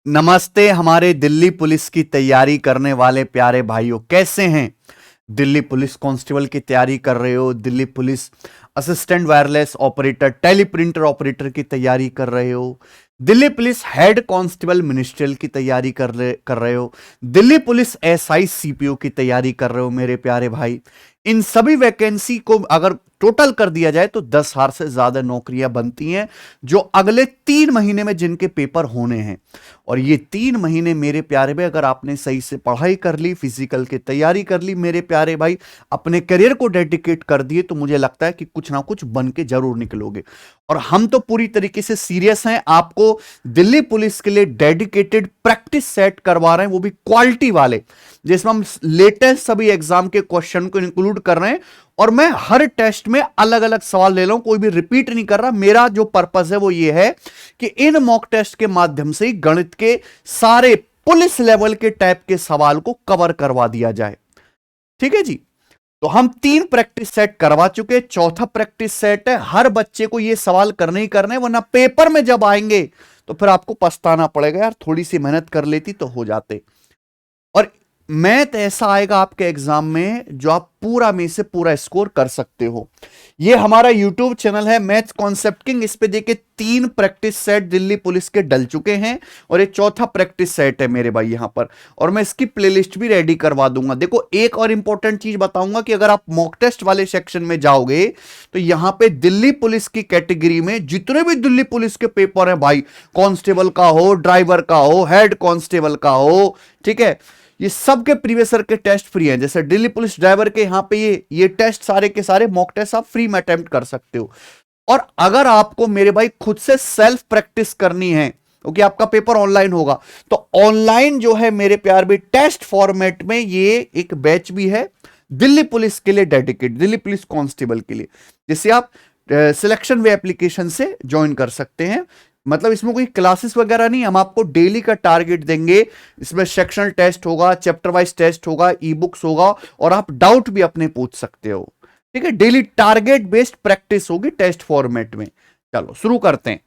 नमस्ते हमारे दिल्ली पुलिस की तैयारी करने वाले प्यारे भाइयों, कैसे हैं? दिल्ली पुलिस कांस्टेबल की तैयारी कर रहे हो, Delhi police assistant wireless operator, teleprinter operator की तैयारी कर रहे हो, Delhi police head constable ministerial की तैयारी कर रहे हो, दिल्ली पुलिस एसआई सीपीओ की तैयारी कर रहे हो मेरे प्यारे भाई। इन सभी वैकेंसी को अगर टोटल कर दिया जाए तो 10,000 से ज्यादा नौकरियां बनती हैं, जो अगले 3 महीने में जिनके पेपर होने हैं। और ये 3 महीने मेरे प्यारे भाई, अगर आपने सही से पढ़ाई कर ली, फिजिकल की तैयारी कर ली मेरे प्यारे भाई, अपने करियर को डेडिकेट कर दिए, तो मुझे लगता है कि कुछ ना कुछ बन के जरूर निकलोगे। और हम तो पूरी तरीके से सीरियस हैं, आपको दिल्ली पुलिस के लिए डेडिकेटेड प्रैक्टिस सेट करवा रहे हैं, वो भी क्वालिटी वाले, जिसमें हम लेटेस्ट सभी एग्जाम के क्वेश्चन को इंक्लूड कर रहे हैं। और मैं हर टेस्ट में अलग अलग सवाल ले रहा हूं, कोई भी रिपीट नहीं कर रहा। मेरा जो पर्पस है वो ये है कि इन मॉक टेस्ट के माध्यम से गणित के सारे पुलिस लेवल के टाइप के सवाल को कवर करवा दिया जाए। ठीक है जी। तो हम 3 प्रैक्टिस सेट करवा चुके, चौथा प्रैक्टिस सेट है। हर बच्चे को ये सवाल करने ही करने, वरना पेपर में जब आएंगे तो फिर आपको पछताना पड़ेगा, यार थोड़ी सी मेहनत कर लेती तो हो जाते। और मैथ ऐसा आएगा आपके एग्जाम में जो आप पूरा में से पूरा स्कोर कर सकते हो। ये हमारा यूट्यूब चैनल है मैथ्स कॉन्सेप्ट किंग। इस पे देखिए 3 प्रैक्टिस सेट दिल्ली पुलिस के डल चुके हैं और ये चौथा प्रैक्टिस सेट है मेरे भाई यहां पर। और मैं इसकी प्लेलिस्ट भी रेडी करवा दूंगा। देखो, एक और इंपॉर्टेंट चीज बताऊंगा कि अगर आप मॉक टेस्ट वाले सेक्शन में जाओगे तो यहां पे दिल्ली पुलिस की कैटेगरी में जितने भी दिल्ली पुलिस के पेपर हैं भाई, कांस्टेबल का हो, ड्राइवर का हो, हेड कांस्टेबल का हो, ठीक है, ये सब के प्रीवियस ईयर के टेस्ट फ्री हैं। जैसे दिल्ली पुलिस ड्राइवर के यहां पे ये टेस्ट सारे के सारे मॉक टेस्ट आप फ्री में अटेम्प्ट कर सकते हो। और अगर आपको मेरे भाई खुद से सेल्फ प्रैक्टिस करनी है, क्योंकि आपका पेपर ऑनलाइन होगा, तो ऑनलाइन जो है मेरे प्यार भी टेस्ट फॉर्मेट में ये एक बैच भी है दिल्ली पुलिस के लिए डेडिकेट, दिल्ली पुलिस कांस्टेबल के लिए, जिसे आप सिलेक्शन वे एप्लीकेशन से ज्वाइन कर सकते हैं। मतलब इसमें कोई क्लासेस वगैरह नहीं, हम आपको डेली का टारगेट देंगे। इसमें सेक्शनल टेस्ट होगा, चैप्टर वाइज टेस्ट होगा, ई बुक्स होगा, और आप डाउट भी अपने पूछ सकते हो। ठीक है, डेली टारगेट बेस्ड प्रैक्टिस होगी टेस्ट फॉर्मेट में। चलो शुरू करते हैं।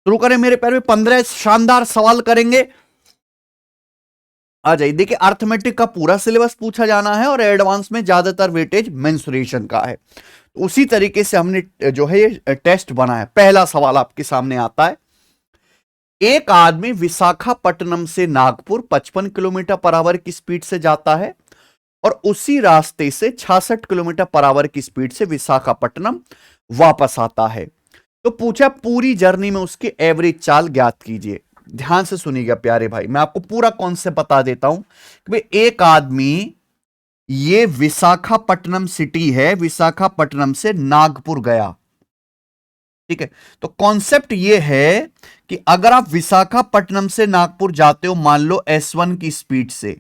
शुरू करें मेरे पैर में 15 शानदार सवाल करेंगे। आ जाइए, देखिए अर्थमेटिक का पूरा सिलेबस पूछा जाना है और एडवांस में ज्यादातर वेटेज मेंसुरेशन का है। उसी तरीके से हमने जो है ये टेस्ट बना है। पहला सवाल आपके सामने आता है, एक आदमी विशाखापट्टनम से नागपुर 55 किलोमीटर पर आवर की स्पीड से जाता है और उसी रास्ते से 66 किलोमीटर पर आवर की स्पीड से विशाखापट्टनम वापस आता है। तो पूछा पूरी जर्नी में उसकी एवरेज चाल ज्ञात कीजिए। ध्यान से सुनिएगा प्यारे भाई, मैं आपको पूरा कॉन्सेप्ट बता देता हूं कि भाई एक आदमी, ये विशाखापट्टनम सिटी है, विशाखापट्टनम से नागपुर गया। ठीक है, तो कॉन्सेप्ट ये है कि अगर आप विशाखापट्टनम से नागपुर जाते हो मान लो S1 की स्पीड से,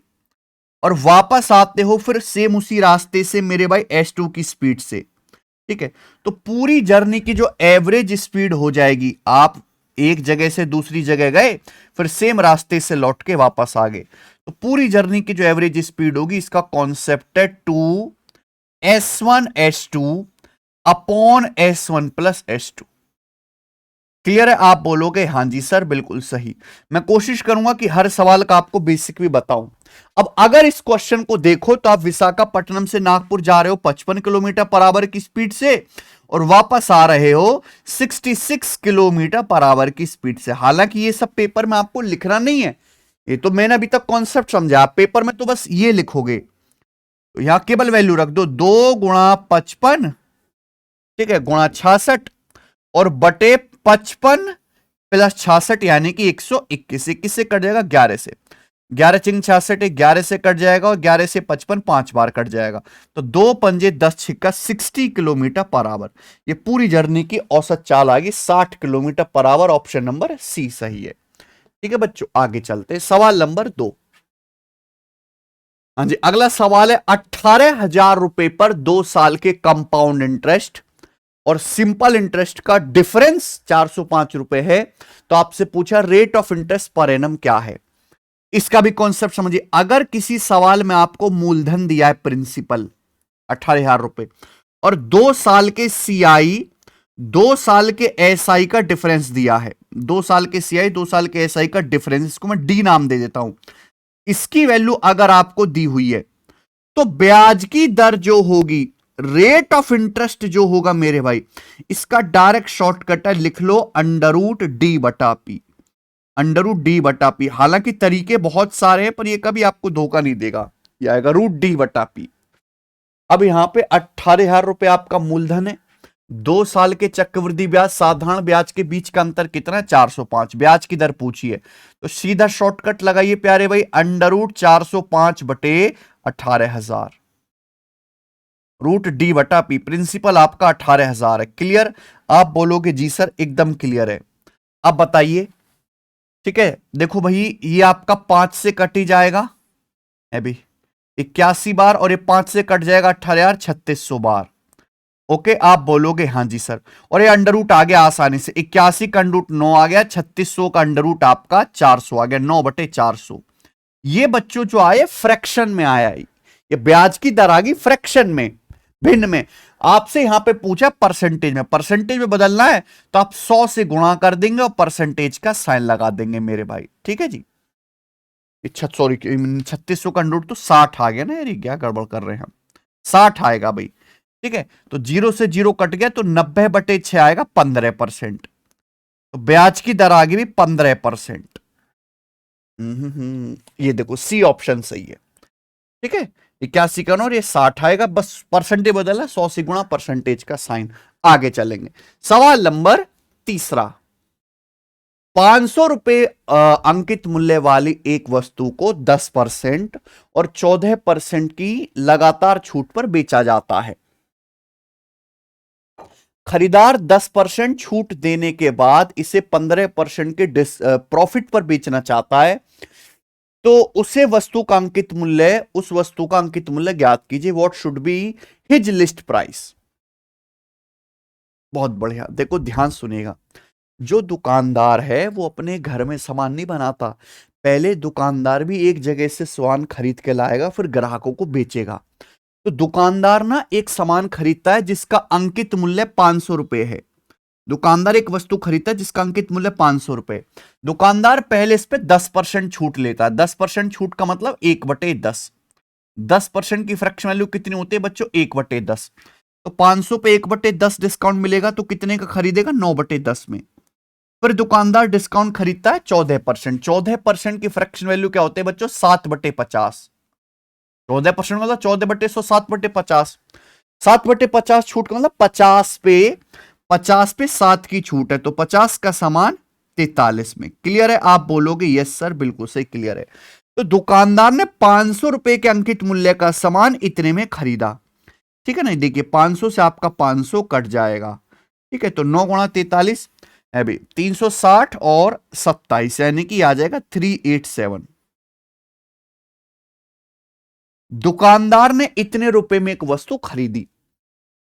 और वापस आते हो फिर सेम उसी रास्ते से मेरे भाई S2 की स्पीड से, ठीक है, तो पूरी जर्नी की जो एवरेज स्पीड हो जाएगी, आप एक जगह से दूसरी जगह गए फिर सेम रास्ते से लौट के वापस आ गए, तो पूरी जर्नी की जो एवरेज स्पीड होगी, इसका कॉन्सेप्ट है 2S1S2 upon S1 plus S2। Clear है? आप बोलोगे हां जी सर बिल्कुल सही। मैं कोशिश करूंगा कि हर सवाल का आपको बेसिक भी बताऊं। अब अगर इस क्वेश्चन को देखो तो आप विशाखापट्टनम से नागपुर जा रहे हो 55 किलोमीटर पर आवर की स्पीड से और वापस आ रहे हो 66 किलोमीटर पर आवर की स्पीड से। हालांकि ये सब पेपर में आपको लिखना नहीं है, ये तो मैंने अभी तक कॉन्सेप्ट समझा। आप पेपर में तो बस ये लिखोगे, तो यहां केवल वैल्यू रख दो 2 गुणा 55, ठीक है, गुणा 66 और बटे 55 प्लस 66 यानी कि 121। 21 से कट जाएगा 11 से, 11 चिंग 66, 11 से कट जाएगा और 11 से 55 5 बार कट जाएगा, तो 2 पंजे 10 छिक्का 60 किलोमीटर पर आवर। ये पूरी जर्नी की औसत चाल आ गई 60 kilometre per our. Option number C सही है। ठीक है बच्चों, आगे चलते हैं। सवाल नंबर 2। हाँ जी, अगला सवाल है 18,000 रुपए पर 2 साल के कंपाउंड इंटरेस्ट और सिंपल इंटरेस्ट का डिफरेंस 405 रुपए है। तो आपसे पूछा rate of interest per annum क्या है। इसका भी कॉन्सेप्ट समझिए। अगर किसी सवाल में आपको मूलधन दिया है प्रिंसिपल 18,000 रुपए और 2 साल के CI 2 साल के एसआई का डिफरेंस दिया है, 2 साल के सीआई 2 साल के एसआई का डिफरेंस, इसको मैं डी नाम दे देता हूं। इसकी वैल्यू अगर आपको दी हुई है तो ब्याज की दर जो होगी, रेट ऑफ इंटरेस्ट जो होगा मेरे भाई, इसका डायरेक्ट शॉर्टकट है, लिख लो √d/p, √d/p। हालांकि तरीके बहुत सारे हैं पर ये कभी आपको धोखा नहीं देगा, ये आएगा √d/p। अब यहां पे 18,000 रुपए आपका मूलधन है, 2 साल के चक्रवृद्धि ब्याज साधारण ब्याज के बीच का अंतर कितना है, 405। ब्याज की दर पूछी है तो सीधा शॉर्टकट लगाइए प्यारे भाई, √405/18,000, √d/p। प्रिंसिपल आपका 18,000 है। क्लियर? आप बोलोगे जी सर एकदम क्लियर है। अब बताइए, ठीक है, देखो भाई ये आपका 5 से कट ही जाएगा अभी 81 बार, और ये 5 से कट जाएगा 18,3600 बार। ओके, आप बोलोगे हाँ जी सर, और ये अंडर रूट आ गया आसानी से, 81 का अंडर रूट 9 आ गया, 3600 का अंडर रूट आपका 400 आ गया, 9/400। ये बच्चों जो आए फ्रैक्शन में आया है, ये ब्याज की दर आ गई फ्रैक्शन में, भिन्न में। आपसे यहां पे पूछा परसेंटेज में, परसेंटेज में बदलना है तो आप 100 से गुणा कर देंगे और परसेंटेज का साइन लगा देंगे मेरे भाई, ठीक है जी। सॉरी 3600 का अंडर रूट तो 60 आ गया ना यार, क्या गड़बड़ कर रहे हैं हम, 60 आएगा भाई, ठीक है। तो 0 से 0 कट गया तो 90/6 आएगा, 15%। तो ब्याज की दर आ गई 15%। ये देखो सी ऑप्शन सही है, ठीक है। 81 का और ये 60 आएगा, बस परसेंटेज बदला, 100 से गुणा परसेंटेज का साइन। आगे चलेंगे, सवाल नंबर तीसरा। 500 रुपए अंकित मूल्य वाली एक वस्तु को 10% और 14% की लगातार छूट पर बेचा जाता है। खरीदार 10% छूट देने के बाद इसे 15% के प्रॉफिट पर बेचना चाहता है, तो उसे वस्तु का अंकित मूल्य, उस वस्तु का अंकित मूल्य ज्ञात कीजिए। What should be his list price. बहुत बढ़िया, देखो ध्यान सुनिएगा। जो दुकानदार है वो अपने घर में सामान नहीं बनाता, पहले दुकानदार भी एक जगह से सामान खरीद के लाएगा, फिर ग्राहकों को बेचेगा। तो दुकानदार ना एक सामान खरीदता है जिसका अंकित मूल्य 500 रुपए है। दुकानदार एक वस्तु खरीदता है जिसका अंकित मूल्य 500 रुपए। दुकानदार पहले इस पे 10% छूट लेता है। 10% छूट का मतलब 1/10। 10% की फ्रैक्शन वैल्यू कितनी होती है बच्चों, 1/10। तो 500 पे 1/10 डिस्काउंट मिलेगा तो कितने का खरीदेगा, 9/10 में। फिर दुकानदार डिस्काउंट खरीदता है 14%। 14% की फ्रैक्शन वैल्यू क्या होती है बच्चों, 7/50। 14% मतलब 14/100, 7/50। 7/50 छूट का मतलब 50 पे 7 की छूट है, तो 50 का सामान 43 में। क्लियर है? आप बोलोगे यस सर बिल्कुल सही, क्लियर है। तो दुकानदार ने 500 रुपए के अंकित मूल्य का सामान इतने में खरीदा, ठीक है ना। देखिए 500 से आपका 500 कट जाएगा, ठीक है। तो 9 गुणा 43 अभी 360 और 27 यानी कि आ जाएगा 387। दुकानदार ने इतने रुपए में एक वस्तु खरीदी।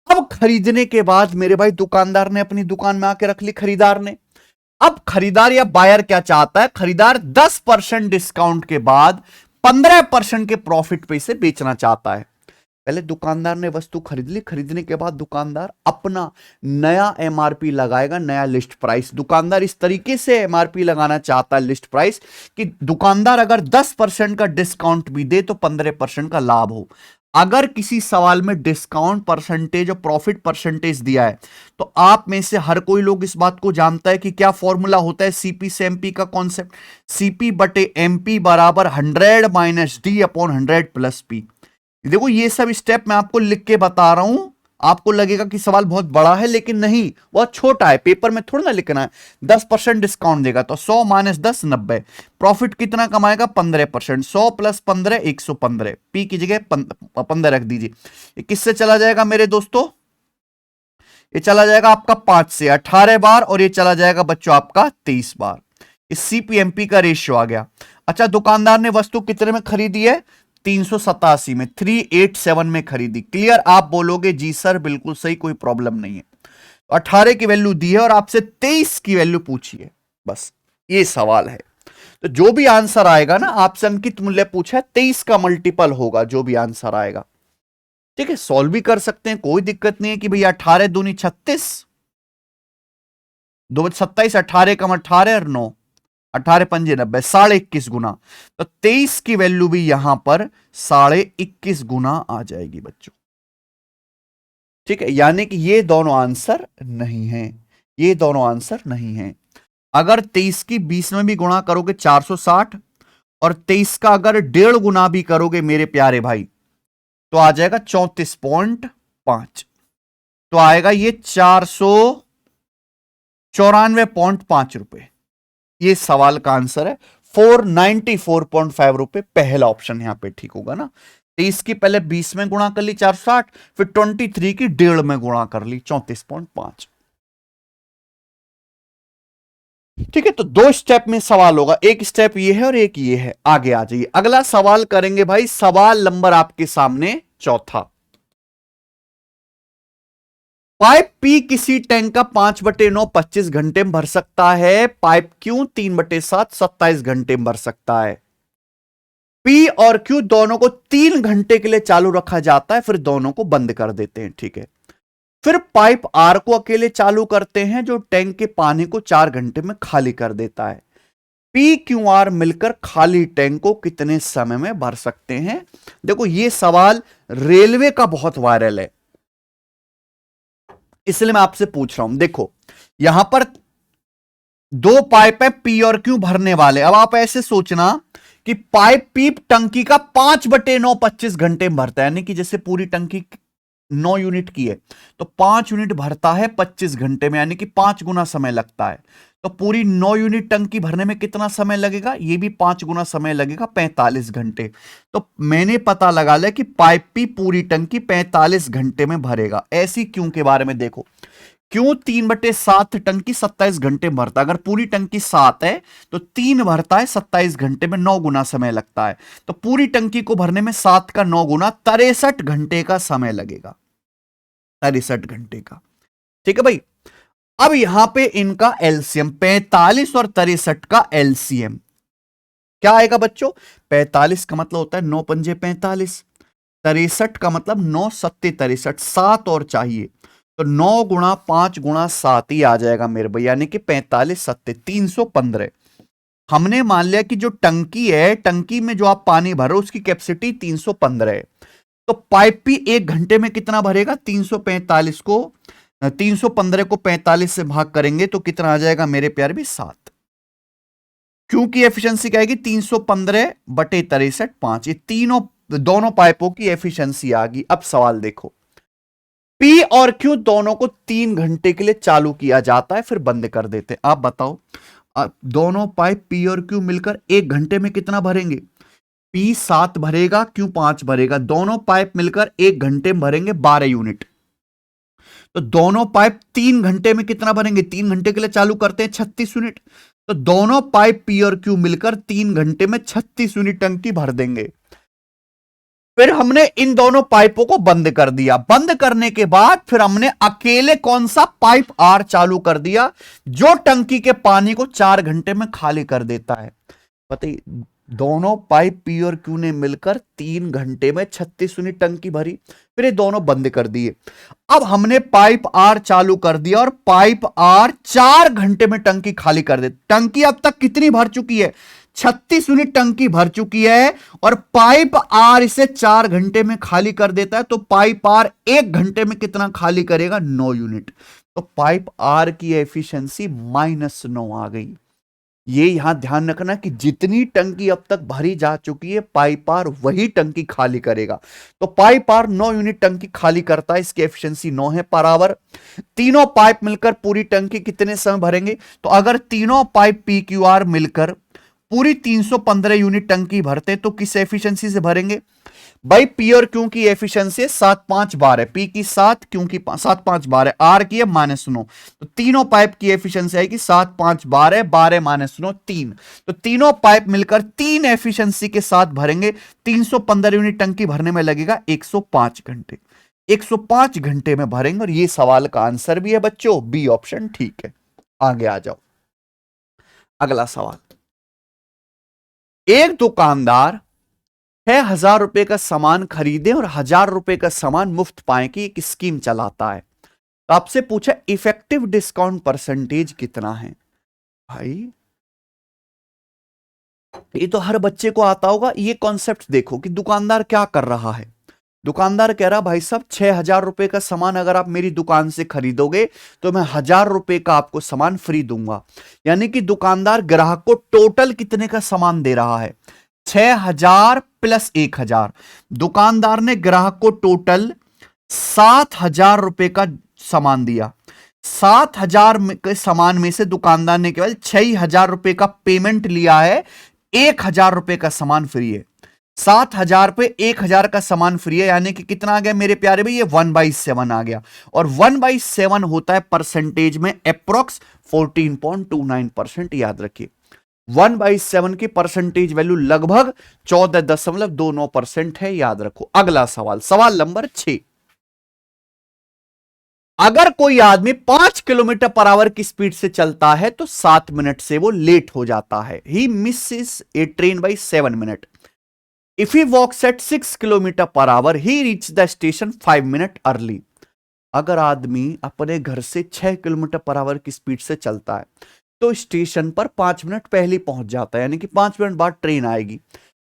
अब खरीदने के बाद मेरे भाई दुकानदार ने अपनी दुकान में आके रख ली खरीदार ने। अब खरीदार या बायर क्या चाहता है, खरीदार 10% डिस्काउंट के बाद 15% के प्रॉफिट पे इसे बेचना चाहता है। पहले दुकानदार ने वस्तु खरीद ली, खरीदने के बाद दुकानदार अपना नया एमआरपी लगाएगा, नया लिस्ट प्राइस। दुकानदार इस तरीके से एमआरपी लगाना चाहता है लिस्ट प्राइस कि दुकानदार अगर 10% का डिस्काउंट भी दे तो 15% का लाभ हो। अगर किसी सवाल में डिस्काउंट परसेंटेज और प्रॉफिट परसेंटेज दिया है तो आप में से हर कोई लोग इस बात को जानता है कि क्या फॉर्मूला होता है सीपी से एमपी का कॉन्सेप्ट। CP/MP बराबर 100 - D/100 + P। देखो ये सब स्टेप मैं आपको लिख के बता रहा हूं, आपको लगेगा कि सवाल बहुत बड़ा है, लेकिन नहीं, बहुत छोटा है, पेपर में थोड़ा ना लिखना है। 10% डिस्काउंट देगा तो 100 - 10 90। प्रॉफिट कितना कमाएगा, 15%। 100 + 15 115। पी की जगह 15 रख दीजिए। ये किससे चला जाएगा मेरे दोस्तों, ये चला जाएगा आपका 5 से 18 बार, और ये चला जाएगा बच्चों आपका 23 बार। इस CP/MP का रेशियो आ गया। अच्छा, दुकानदार ने वस्तु कितने में खरीदी है, 387 में, 387 में खरीदी। क्लियर? आप बोलोगे जी सर बिल्कुल सही, कोई प्रॉब्लम नहीं है। 18 की वैल्यू दी है और आपसे 23 की वैल्यू पूछी है, बस ये सवाल है। तो जो भी आंसर आएगा ना, आपसे अंकित मूल्य पूछा है, 23 का मल्टीपल होगा जो भी आंसर आएगा, ठीक है। सॉल्व भी कर सकते हैं, कोई दिक्कत नहीं है कि भैया 18 दूनी 36, दो 27, 18 कम 18 और 9, 18 पंजे 90, 21.5 गुना। तो 23 की वैल्यू भी यहां पर 21.5 गुना आ जाएगी बच्चों। ठीक है, यानी कि ये दोनों आंसर नहीं है, ये दोनों आंसर नहीं है। अगर 23 की 20 में भी गुणा करोगे 460, और 23 का अगर 1.5 गुना भी करोगे मेरे प्यारे भाई, तो आ जाएगा 34.5। तो आएगा ये 494.5 रुपए। ये सवाल का आंसर है 494.5 रुपए। पहला ऑप्शन यहां पे ठीक होगा ना। 23 की पहले 20 में गुणा कर ली 460, फिर 23 की 1.5 में गुणा कर ली 34.5। ठीक है, तो दो स्टेप में सवाल होगा, एक स्टेप ये है और एक ये है। आगे आ जाइए, अगला सवाल करेंगे भाई। सवाल नंबर आपके सामने चौथा। पाइप पी किसी टैंक का 5/9 25 घंटे में भर सकता है। पाइप क्यू 3/7 27 घंटे में भर सकता है। पी और क्यू दोनों को 3 घंटे के लिए चालू रखा जाता है, फिर दोनों को बंद कर देते हैं। ठीक है, फिर पाइप आर को अकेले चालू करते हैं, जो टैंक के पानी को 4 घंटे में खाली कर देता है। पी क्यू आर मिलकर खाली टैंक को कितने समय में भर सकते हैं। देखो, यह सवाल रेलवे का बहुत वायरल है, इसलिए मैं आपसे पूछ रहा हूं। देखो, यहां पर दो पाइप है, पी और क्यू भरने वाले। अब आप ऐसे सोचना कि पाइप पी टंकी का 5/9 25 घंटे में भरता है, यानी कि जैसे पूरी टंकी 9 यूनिट की है, तो 5 यूनिट भरता है 25 घंटे में, यानी कि 5 गुना समय लगता है। तो पूरी 9 यूनिट टंकी भरने में कितना समय लगेगा, ये भी 5 गुना समय लगेगा, 45 घंटे। तो मैंने पता लगा लिया कि पाइप पी पूरी टंकी 45 घंटे में भरेगा। ऐसी क्यों के बारे में देखो, क्यों 3/7 टंकी 27 घंटे में भरता है। अगर पूरी टंकी 7 है तो 3 भरता है 27 घंटे में, 9 गुना समय लगता है। तो पूरी टंकी को भरने में 7 का 9 गुना 63 घंटे का समय लगेगा, 63 घंटे का। ठीक है भाई, अब यहां पे इनका एलसीएम 45 और 63 का एलसीएम क्या आएगा बच्चों। 45 का मतलब होता है 9 पंजे 45, 63 का मतलब 9 सत्ते 63, 7 और चाहिए, तो 9 गुणा 5 गुणा 7 ही आ जाएगा मेरे भाई, यानी कि 45 सत्ते 315। हमने मान लिया कि जो टंकी है, टंकी में जो आप पानी भर रहे हो उसकी कैपेसिटी 315 है। तो पाइप भी 1 घंटे में कितना भरेगा, 345 को 315 को 45 से भाग करेंगे तो कितना आ जाएगा मेरे प्यारे भी 7। क्योंकि एफिशिएंसी क्या आएगी 315/63 5। ये तीनों दोनों पाइपों की एफिशिएंसी आ गई। अब सवाल देखो, पी और क्यू दोनों को 3 घंटे के लिए चालू किया जाता है, फिर बंद कर देते हैं। आप बताओ, दोनों पाइप पी और क्यू मिलकर 1 घंटे में कितना भरेंगे। पी 7 भरेगा, क्यू 5 भरेगा, दोनों पाइप मिलकर 1 घंटे में भरेंगे 12 यूनिट। तो दोनों पाइप 3 घंटे में कितना भरेंगे, 3 घंटे के लिए चालू करते हैं 36 यूनिट। तो दोनों पाइप पी और क्यू मिलकर 3 घंटे में 36 यूनिट टंकी भर देंगे। फिर हमने इन दोनों पाइपों को बंद कर दिया। बंद करने के बाद फिर हमने अकेले कौन सा पाइप आर चालू कर दिया, जो टंकी के पानी को 4 घंटे में खाली कर देता है। बताइए, दोनों पाइप पी और क्यू ने मिलकर 3 घंटे में 36 यूनिट टंकी भरी, फिर ये दोनों बंद कर दिए। अब हमने पाइप आर चालू कर दिया और पाइप आर 4 घंटे में टंकी खाली कर दे। टंकी अब तक कितनी भर चुकी है, 36 यूनिट टंकी भर चुकी है, और पाइप आर इसे 4 घंटे में खाली कर देता है। तो पाइप आर 1 घंटे में कितना खाली करेगा, 9 यूनिट। तो पाइप आर की एफिशिएंसी -9 आ गई। ये यहां ध्यान रखना कि जितनी टंकी अब तक भरी जा चुकी है, पाइप आर वही टंकी खाली करेगा। तो पाइप आर 9 यूनिट टंकी खाली करता है, इसकी एफिशिएंसी 9 है। बराबर तीनों पाइप मिलकर पूरी टंकी कितने समय भरेंगे। तो अगर तीनों पाइप पी क्यू आर मिलकर पूरी 315 यूनिट टंकी भरते तो किस एफिशिएंसी से भरेंगे भाई। पी और क्यू की एफिशिएंसी 7 5 12, पी की 7, क्यू की 7 5 12, आर की है -9। तो तीनों पाइप की एफिशिएंसी आएगी 7 5 12, 12 -9 3। तो तीनों पाइप मिलकर 3 एफिशिएंसी के साथ भरेंगे। 315 यूनिट टंकी भरने में लगेगा 105 घंटे। 105 घंटे में भरेंगे, और ये सवाल का आंसर भी है बच्चों, बी ऑप्शन ठीक है। आगे आ जाओ, अगला सवाल। एक दुकानदार 6,000 रुपए का सामान खरीदे और 1,000 रुपए का सामान मुफ्त पाए की एक स्कीम चलाता है। तो आपसे पूछा इफेक्टिव डिस्काउंट परसेंटेज कितना है। भाई ये तो हर बच्चे को आता होगा। ये कॉन्सेप्ट देखो कि दुकानदार क्या कर रहा है। दुकानदार कह रहा भाई साहब 6,000 रुपए का सामान अगर आप मेरी दुकान से खरीदोगे तो मैं 1,000 रुपए का आपको सामान फ्री दूंगा। यानी कि दुकानदार ग्राहक को टोटल कितने का सामान दे रहा है, 6,000 प्लस 1,000। दुकानदार ने ग्राहक को टोटल 7,000 रुपए का सामान दिया। 7,000 के सामान में से दुकानदार ने केवल 6,000 रुपए का पेमेंट लिया है, 1,000 रुपए का सामान फ्री है। 7,000 पे 1,000 का सामान फ्री है, यानी कि कितना आ गया मेरे प्यारे भाई, ये 1/7 आ गया। और 1/7 होता है परसेंटेज में अप्रोक्स 14.29%। याद रखिए 1/7 की परसेंटेज वैल्यू लगभग 14.29% है। याद रखो। अगला सवाल, सवाल नंबर 6। अगर कोई आदमी 5 किलोमीटर पर आवर की स्पीड से चलता है तो 7 मिनट से वो लेट हो जाता है। He misses a train by 7 minute. If he walks at 6 kilometre per hour he reach the station 5 minute early. अगर आदमी अपने घर से 6 किलोमीटर पर आवर की स्पीड से चलता है तो स्टेशन पर 5 मिनट पहले पहुंच जाता है, यानी कि 5 मिनट बाद ट्रेन आएगी।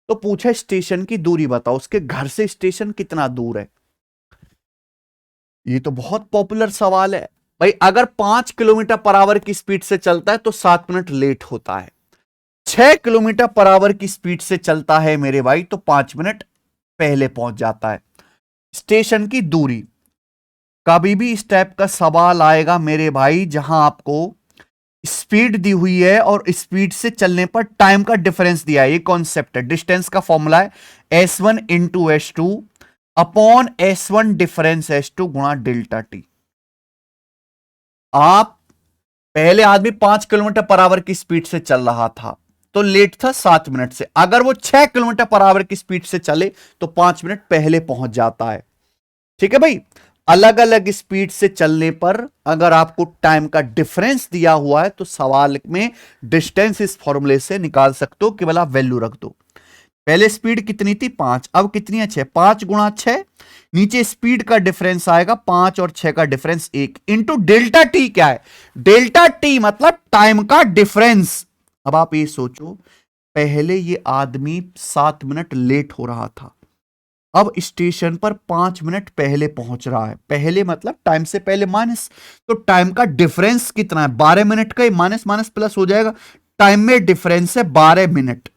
तो पूछा स्टेशन की दूरी बताओ, उसके घर से स्टेशन कितना दूर है। ये तो बहुत पॉपुलर सवाल है भाई। अगर 5 किलोमीटर पर आवर की स्पीड से चलता है तो 7 मिनट लेट होता है। 6 किलोमीटर पर आवर की स्पीड से चलता है मेरे भाई तो 5 मिनट पहले पहुंच जाता है। स्टेशन की दूरी, कभी भी इस टाइप का सवाल आएगा मेरे भाई जहां आपको स्पीड दी हुई है और स्पीड से चलने पर टाइम का डिफरेंस दिया है। ये कॉन्सेप्ट है। डिस्टेंस का फॉर्मूला है S1 into S2 upon S1 difference S2 गुणा डेल्टा टी। आप पहले आदमी 5 किलोमीटर पर आवर की स्पीड से चल रहा था तो लेट था 7 मिनट से। अगर वो 6 किलोमीटर पर आवर की स्पीड से चले तो 5 मिनट पहले पहुंच जाता है। ठीक है भाई। अलग अलग स्पीड से चलने पर अगर आपको टाइम का डिफरेंस दिया हुआ है तो सवाल में डिस्टेंस इस फॉर्मूले से निकाल सकते हो, केवल आप वैल्यू रख दो। पहले स्पीड कितनी थी 5, अब कितनी है 6। 5 गुणा 6, नीचे स्पीड का डिफरेंस आएगा 5 और 6 का डिफरेंस 1 इंटू डेल्टा टी। क्या है डेल्टा टी? मतलब टाइम का डिफरेंस। अब आप ये सोचो, पहले ये आदमी 7 मिनट लेट हो रहा था, अब स्टेशन पर 5 मिनट पहले पहुंच रहा है। पहले मतलब टाइम से पहले माइनस, तो टाइम का डिफरेंस कितना है 12 मिनट का। माइनस माइनस प्लस हो जाएगा, टाइम में डिफरेंस है 12 मिनट।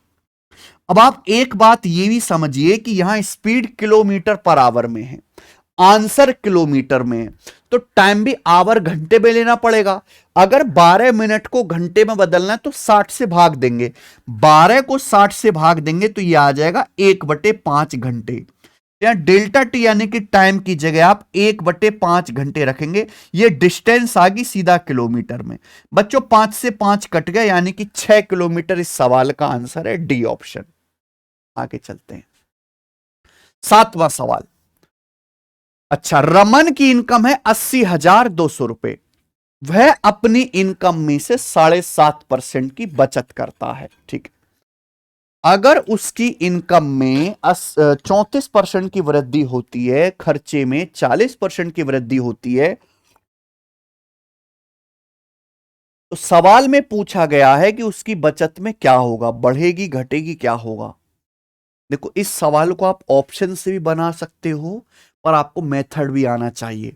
अब आप एक बात ये भी समझिए कि यहां स्पीड किलोमीटर पर आवर में है, आंसर किलोमीटर में है, तो टाइम भी आवर घंटे में लेना पड़ेगा। अगर 12 मिनट को घंटे में बदलना है तो 60 से भाग देंगे, 12 को 60 से भाग देंगे तो यह आ जाएगा 1/5 घंटे। यहां डेल्टा टी यानी कि टाइम की जगह आप 1/5 घंटे रखेंगे। यह डिस्टेंस आ गई सीधा किलोमीटर में। बच्चों 5 से 5 कट गए, यानी कि 6 किलोमीटर इस सवाल का आंसर है डी ऑप्शन। आगे चलते हैं, 7वां सवाल। अच्छा, रमन की इनकम है 80,200 रुपए। वह अपनी इनकम में से 7.5% की बचत करता है। ठीक है। अगर उसकी इनकम में 34% की वृद्धि होती है, खर्चे में 40% की वृद्धि होती है, तो सवाल में पूछा गया है कि उसकी बचत में क्या होगा, बढ़ेगी घटेगी क्या होगा। देखो इस सवाल को आप ऑप्शन से भी बना सकते हो पर आपको मेथड भी आना चाहिए।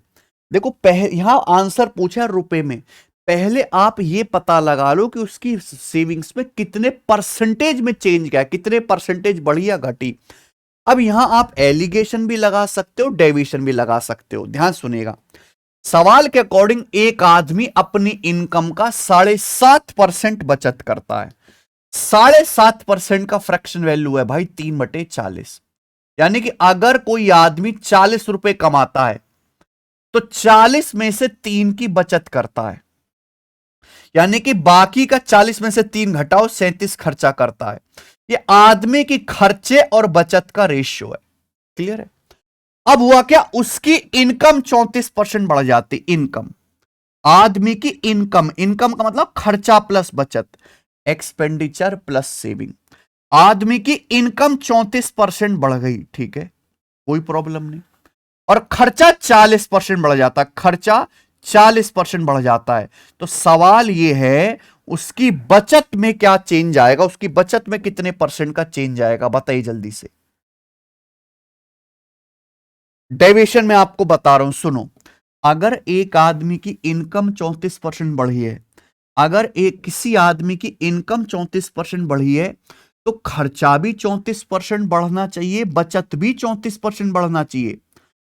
देखो यहां आंसर पूछा रुपए में, पहले आप ये पता लगा लो कि उसकी सेविंग्स में कितने परसेंटेज में चेंज क्या है, कितने परसेंटेज बढ़ी या घटी। अब यहां आप एलिगेशन भी लगा सकते हो, डेविएशन भी लगा सकते हो। ध्यान सुनिएगा, सवाल के अकॉर्डिंग एक आदमी अपनी इनकम का 7.5% बचत करता है। 7.5% का फ्रैक्शन वैल्यू है भाई 3/40। यानी कि अगर कोई आदमी 40 रुपए कमाता है तो 40 में से 3 की बचत करता है, यानी कि बाकी का 40 में से 3 घटाओ 37 खर्चा करता है। ये आदमी की खर्चे और बचत का रेशियो है। क्लियर है। अब हुआ क्या, उसकी इनकम 34% बढ़ जाती। इनकम, आदमी की इनकम, इनकम का मतलब खर्चा प्लस बचत, एक्सपेंडिचर प्लस सेविंग। आदमी की इनकम 34% बढ़ गई, ठीक है, कोई प्रॉब्लम नहीं, और खर्चा 40% बढ़ जाता। खर्चा 40% बढ़ जाता है। तो सवाल यह है उसकी बचत में क्या चेंज आएगा, उसकी बचत में कितने परसेंट का चेंज आएगा, बताइए जल्दी से। डेविएशन में आपको बता रहा हूं, सुनो। अगर एक आदमी की इनकम 34% बढ़ी है, अगर एक किसी आदमी की इनकम 34% बढ़ी है, तो खर्चा भी 34% बढ़ना चाहिए, बचत भी 34% बढ़ना चाहिए।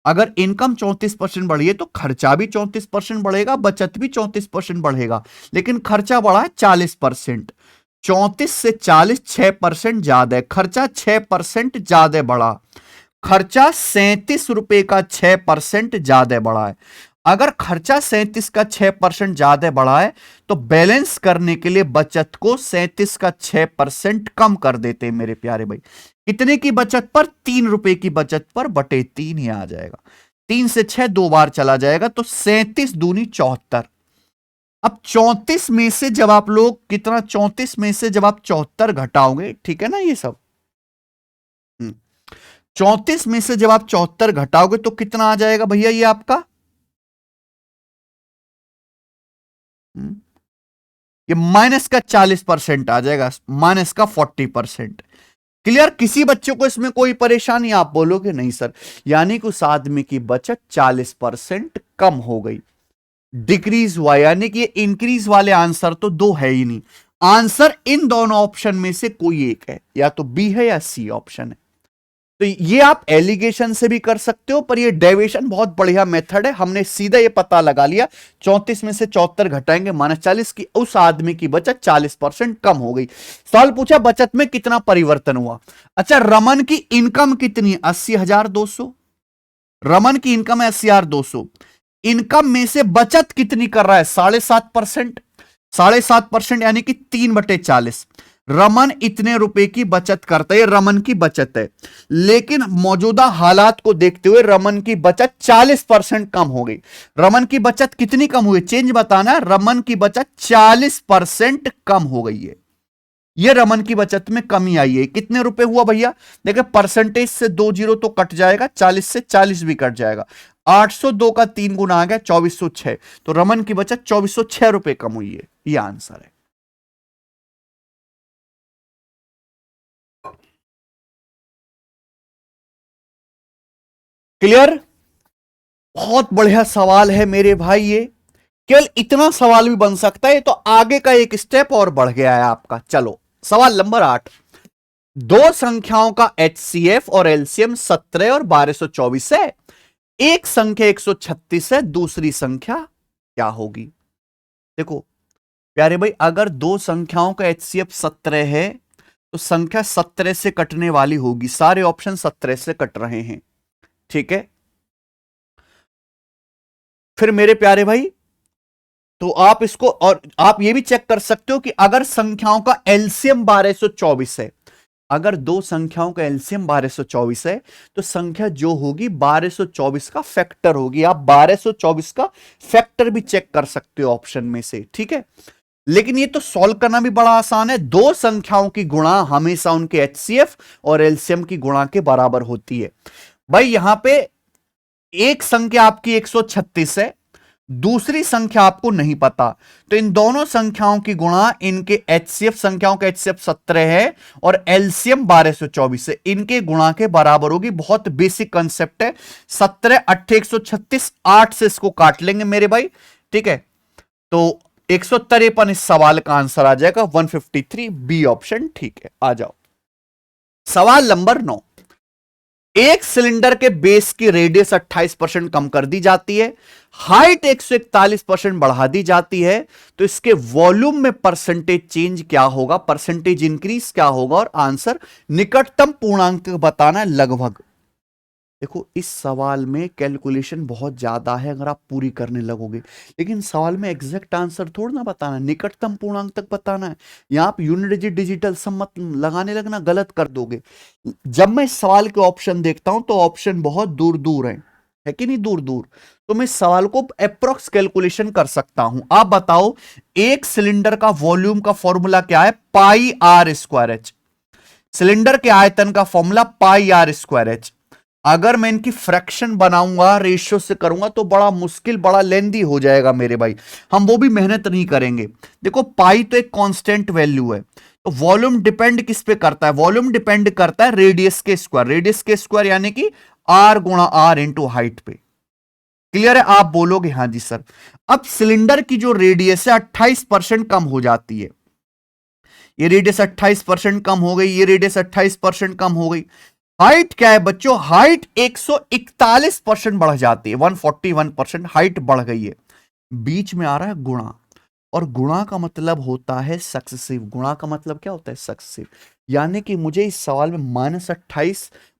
अगर इनकम 34% बढ़ी है तो खर्चा भी 34% बढ़ेगा, बचत भी 34% बढ़ेगा। लेकिन खर्चा बढ़ा है 40%। 34 से 40 6% ज्यादा है, खर्चा 6% ज्यादा बढ़ा। खर्चा 37 रुपए का 6% ज्यादा बढ़ा है। अगर खर्चा 37 का 6% ज्यादा बढ़ा है तो बैलेंस करने के लिए बचत को 37 का 6% कम कर देते हैं मेरे प्यारे भाई। कितने की बचत पर? 3 रुपए की बचत पर बटे 3 ही आ जाएगा। 3 से 6 दो बार चला जाएगा, तो 37 दूनी 74। अब 34 में से जब आप लोग कितना, 34 में से जब आप 74 घटाओगे, ठीक है ना ये सब, 34 में से जब आप 74 घटाओगे तो कितना आ जाएगा भैया ये आपका? ये माइनस का 40% आ जाएगा, माइनस का 40%। क्लियर? किसी बच्चे को इसमें कोई परेशानी? आप बोलोगे नहीं सर, यानी कि उस आदमी की बचत 40% कम हो गई, डिक्रीज हुआ, यानी कि इंक्रीज वाले आंसर तो दो है ही नहीं। आंसर इन दोनों ऑप्शन में से कोई एक है, या तो बी है या सी ऑप्शन है। तो ये आप एलिगेशन से भी कर सकते हो, पर ये डेविएशन बहुत बढ़िया मेथड है। हमने सीधा ये पता लगा लिया 34 में से 74 घटाएंगे -40 की, उस आदमी की बचत 40% कम हो गई। सवाल पूछा बचत में कितना परिवर्तन हुआ। अच्छा, रमन की इनकम कितनी है? 80,200। रमन की इनकम है 80,200। इनकम में से बचत कितनी कर रहा है? 7.5%। 7.5% यानी कि 3/40। रमन इतने रुपए की बचत करता है, रमन की बचत है, लेकिन मौजूदा हालात को देखते हुए रमन की बचत 40% कम हो गई। रमन की बचत कितनी कम हुई? चेंज बताना। रमन की बचत 40% कम हो गई है। यह रमन की बचत में कमी आई है। कितने रुपए हुआ भैया? देखिए, परसेंटेज से 2 जीरो तो कट जाएगा, 40 से 40 भी कट जाएगा। 802 का 3 गुना आ गया 2406। तो रमन की बचत 2406 रुपए कम हुई है। यह आंसर है। क्लियर? बहुत बढ़िया सवाल है मेरे भाई। ये केवल इतना सवाल भी बन सकता है, तो आगे का एक स्टेप और बढ़ गया है आपका। चलो सवाल नंबर 8। दो संख्याओं का HCF और LCM 17 और 1224 है। एक संख्या 136 है, दूसरी संख्या क्या होगी? देखो प्यारे भाई, अगर दो संख्याओं का HCF 17 है तो संख्या 17 से कटने वाली होगी। सारे ऑप्शन 17 से कट रहे हैं, ठीक है। फिर मेरे प्यारे भाई, तो आप इसको, और आप ये भी चेक कर सकते हो कि अगर संख्याओं का एलसीएम 1224 है, अगर दो संख्याओं का एलसीएम 1224 है, तो संख्या जो होगी 1224 का फैक्टर होगी। आप 1224 का फैक्टर भी चेक कर सकते हो ऑप्शन में से, ठीक है। लेकिन ये तो सॉल्व करना भी बड़ा आसान है। दो संख्याओं की गुणा हमेशा उनके एचसीएफ और एलसीएम की गुणा के बराबर होती है। भाई यहां पे एक संख्या आपकी 136 है, दूसरी संख्या आपको नहीं पता, तो इन दोनों संख्याओं की गुणा इनके एचसीएफ, संख्याओं का एचसीएफ 17 है और एलसीएम 1224 है, इनके गुणा के बराबर होगी। बहुत बेसिक कंसेप्ट है। 17 8 136, 8 से इसको काट लेंगे मेरे भाई, ठीक है। तो 153 इस सवाल का आंसर आ जाएगा 153, बी ऑप्शन ठीक है। आ जाओ सवाल नंबर 9। एक सिलेंडर के बेस की रेडियस 28% कम कर दी जाती है, हाइट 141% बढ़ा दी जाती है, तो इसके वॉल्यूम में परसेंटेज चेंज क्या होगा, परसेंटेज इंक्रीज क्या होगा? और आंसर निकटतम पूर्णांक बताना है लगभग। देखो इस सवाल में कैलकुलेशन बहुत ज्यादा है अगर आप पूरी करने लगोगे, लेकिन सवाल में एग्जैक्ट आंसर थोड़ा ना बताना है, निकटतम पूर्णांक तक बताना है। यहां आप यूनिट डिजिट डिजिटल सम मत लगाने लगना, गलत कर दोगे। जब मैं इस सवाल के ऑप्शन देखता हूं तो ऑप्शन बहुत दूर दूर है कि नहीं, दूर दूर, तो मैं इस सवाल को अप्रोक्स कैलकुलेशन कर सकता हूं। आप बताओ एक सिलेंडर का वॉल्यूम का फॉर्मूला क्या है? Pi r square h. Cylinder के आयतन का formula pi r square h. अगर मैं इनकी फ्रैक्शन बनाऊंगा, रेशियो से करूंगा तो बड़ा मुश्किल, बड़ा लेंदी हो जाएगा मेरे भाई, हम वो भी मेहनत नहीं करेंगे। देखो पाई तो एक कांस्टेंट वैल्यू है, तो वॉल्यूम डिपेंड किस पे करता है? वॉल्यूम डिपेंड करता है रेडियस के स्क्वायर, रेडियस के स्क्वायर यानी कि आर गुणा आर इंटू हाइट पे। क्लियर है? आप बोलोगे हाँ जी सर। अब सिलेंडर की जो रेडियस है 28% कम हो जाती है, ये रेडियस 28% कम हो गई, ये रेडियस 28% कम हो गई। हाइट क्या है बच्चों? हाइट 141% बढ़ जाती है, 141% हाइट बढ़ गई है। बीच में आ रहा है गुणा, और गुणा का मतलब होता है सक्सेसिव। गुणा का मतलब क्या होता है? सक्सेसिव। यानी कि मुझे इस सवाल में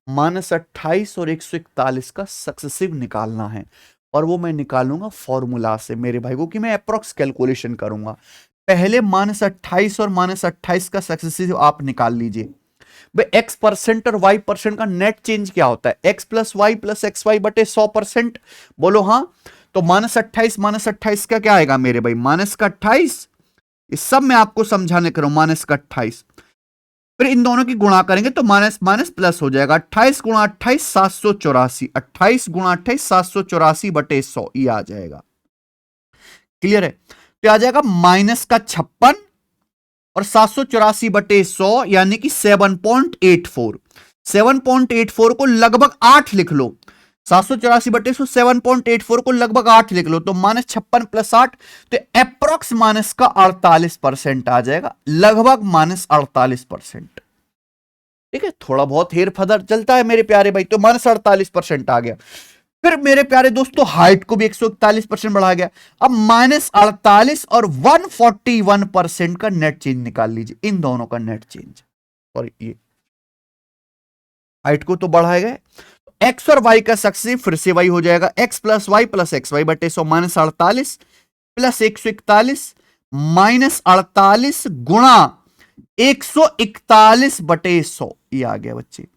-28 और 141 का सक्सेसिव निकालना है, और वो मैं निकालूंगा फॉर्मूला से मेरे भाई को, कि मैं अप्रोक्स कैलकुलेशन करूंगा। पहले -28 और -28 का सक्सेसिव आप निकाल लीजिए। भाई x% और y% का नेट चेंज क्या होता है? x plus y plus x y बटे 100%। बोलो हाँ। तो -28 का क्या आएगा मेरे भाई? माइनस का 28। इस सब में आपको समझाने करो, माइनस का 28। फिर इन दोनों की गुणा करेंगे तो माइनस माइनस प्लस हो जाएगा। 28 गुणा 28 784, 28 गुणा 28 784 बटे 100, ये आ जाएगा। क्लियर है? तो आ जाएगा माइनस का 56 और 784 बटे 100 यानी कि 7.84। 7.84 को लगभग 8 लिख लो। 784 बटे 100 7.84 को लगभग 8 लिख लो, तो -56 प्लस 8, तो अप्रोक्स माइनस का 48% आ जाएगा, लगभग -48%। ठीक है, थोड़ा बहुत हेर फदर चलता है मेरे प्यारे भाई, तो -48% आ गया। फिर मेरे प्यारे दोस्तों हाइट को भी 141% बढ़ा गया। अब -48 और 141% का नेट चेंज निकाल लीजिए, इन दोनों का नेट चेंज। सॉरी, ये हाइट को तो बढ़ाए गए, एक्स और वाई का सक्सेसिव फिर से वही हो जाएगा, x plus y plus x y बटे 100 -48 प्लस 141 -48 गुणा 141 बटे 100, ये आ गया बच्चे।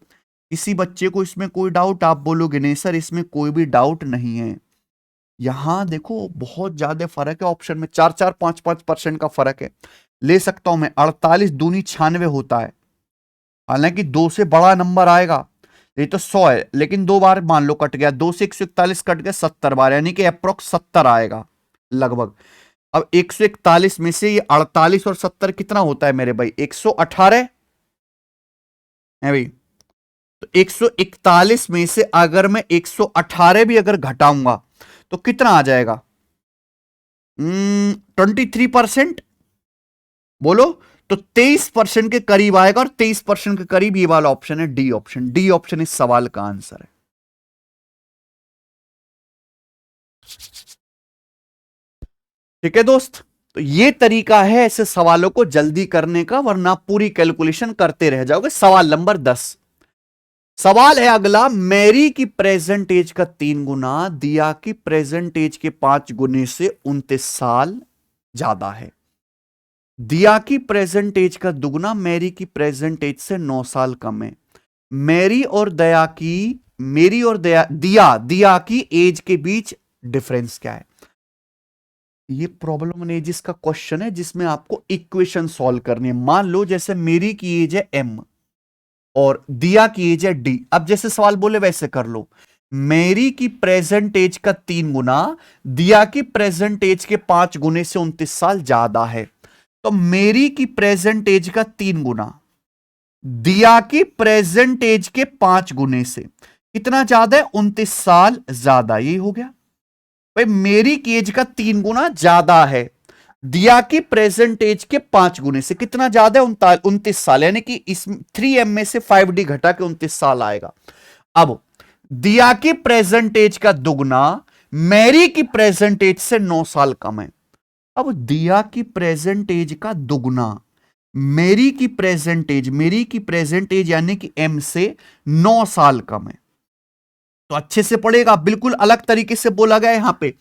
किसी बच्चे को इसमें कोई डाउट? आप बोलोगे नहीं सर इसमें कोई भी डाउट नहीं है। यहां देखो बहुत ज्यादा फर्क है, ऑप्शन में 4-4 5-5% का फर्क है। ले सकता हूं मैं, 48 दूनी 96 होता है, हालांकि 2 से बड़ा नंबर आएगा। ये तो 100 है, लेकिन 2 बार मान लो कट गया, 2 से 141 कट गया 70 बार, यानी कि अप्रोक्स 70 आएगा लगभग। अब 141 में से ये 48 और 70 कितना होता है मेरे भाई? 118 है भाई। तो 141 में से अगर मैं 118 भी अगर घटाऊंगा तो कितना आ जाएगा? 23%। बोलो, तो 23% के करीब आएगा, और 23% के करीब ये वाला ऑप्शन है, डी ऑप्शन। डी ऑप्शन इस सवाल का आंसर है। ठीक है दोस्त, तो ये तरीका है ऐसे सवालों को जल्दी करने का, वरना पूरी कैलकुलेशन करते रह जाओगे। सवाल नंबर 10, सवाल है अगला, मैरी की प्रेजेंट एज का 3 गुना दिया की प्रेजेंट एज के 5 गुने से 29 साल ज्यादा है। दिया की प्रेजेंट एज का दुगुना मैरी की प्रेजेंट एज से 9 साल कम है। मेरी और दिया की एज के बीच डिफरेंस क्या है? ये प्रॉब्लम एंड एजेस का क्वेश्चन है, जिसमें आपको इक्वेशन सॉल्व करनी है। मान लो जैसे मेरी की एज है m और दिया की एज है d। अब जैसे सवाल बोले वैसे कर लो। मेरी की प्रेजेंट एज का 3 गुना दिया की प्रेजेंट एज के 5 गुने से 29 साल ज्यादा है। तो मेरी की प्रेजेंट एज का 3 गुना दिया की प्रेजेंट एज के 5 गुने से कितना ज्यादा है? 29 साल ज्यादा। यही हो गया भाई, मेरी की एज का 3 गुना ज्यादा है, दिया की प्रेजेंट एज के 5 गुने से कितना ज्यादा है? 29 साल, यानी कि इस 3m में से 5d घटा के 29 साल आएगा। अब दिया की प्रेजेंट एज का दुगना मैरी की प्रेजेंट एज से 9 साल कम है। अब दिया की प्रेजेंट एज का दुगना मेरी की प्रेजेंट एज यानी कि m से 9 साल कम है। तो अच्छे से पढ़ेगा, बिल्कुल अलग तरीके से बोला गया यहां पे।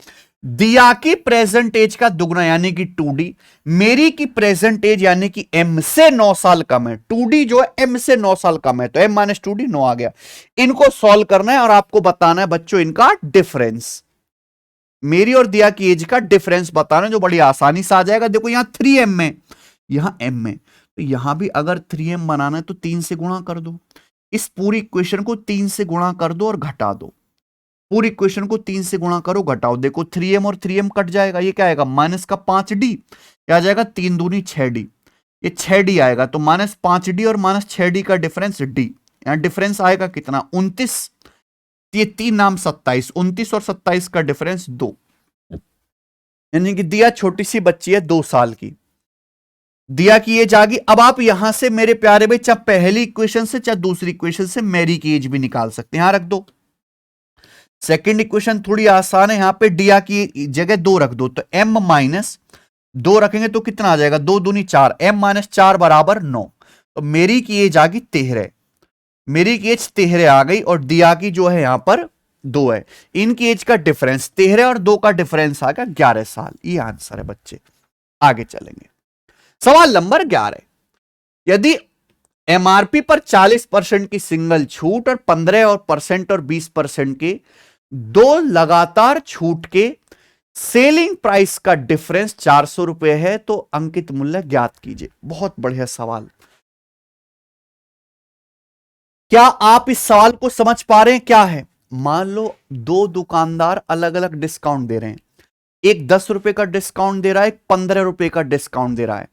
दिया की प्रेजेंट एज का दुगना यानी कि 2d, मेरी की प्रेजेंट एज यानी कि m से 9 साल कम है। 2d जो है m से 9 साल कम है, तो m माइनस 2d 9 आ गया। इनको सॉल्व करना है और आपको बताना है बच्चों इनका डिफरेंस। मेरी और दिया की एज का डिफरेंस बताना, जो बड़ी आसानी से आ जाएगा। देखो यहां 3m में, यहां m में, तो यहां भी अगर 3m बनाना है तो 3 से गुणा कर दो। इस पूरी इक्वेशन को 3 से गुणा कर दो और घटा दो। पूरी इक्वेशन को 3 से गुणा करो, घटाओ, देखो 3m और 3m कट जाएगा, ये क्या आएगा माइनस का 5d, क्या आ जाएगा 3 दूनी 6d, ये 6d आएगा। तो माइनस 5d और माइनस 6d का डिफरेंस d, यहां डिफरेंस आएगा कितना 29, ये 3 नाम 27, 29 और 27 का डिफरेंस 2, यानी कि दिया छोटी सी बच्ची है 2 साल की, दिया की एज आ गई। अब आप यहां से मेरे प्यारे भाई चाहे पहली इक्वेशन से चाहे दूसरी इक्वेशन से मैरी की एज भी निकाल सकते हैं, यहां रख दो। सेकेंड इक्वेशन थोड़ी आसान है, यहां पे दिया की जगह 2 रख दो, तो m माइनस 2 रखेंगे तो कितना आ जाएगा 2 दूनी 4, m माइनस 4 बराबर 9। तो मेरी की एज आ गई 13, मेरी की एज 13 आ गई और दिया की जो है यहां पर 2 है। इनकी एज का डिफरेंस 13 और 2 का डिफरेंस आ गया 11 साल। ये आंसर है बच्चे। आगे चलेंगे, सवाल नंबर 11, यदि एमआरपी पर 40% की सिंगल छूट और 15% और 20% के दो लगातार छूट के सेलिंग प्राइस का डिफरेंस 400 रुपए है तो अंकित मूल्य ज्ञात कीजिए। बहुत बढ़िया सवाल। क्या आप इस सवाल को समझ पा रहे हैं? क्या है, मान लो दो दुकानदार अलग अलग डिस्काउंट दे रहे हैं, एक 10 रुपए का डिस्काउंट दे रहा है, एक 15 रुपए का डिस्काउंट दे रहा है।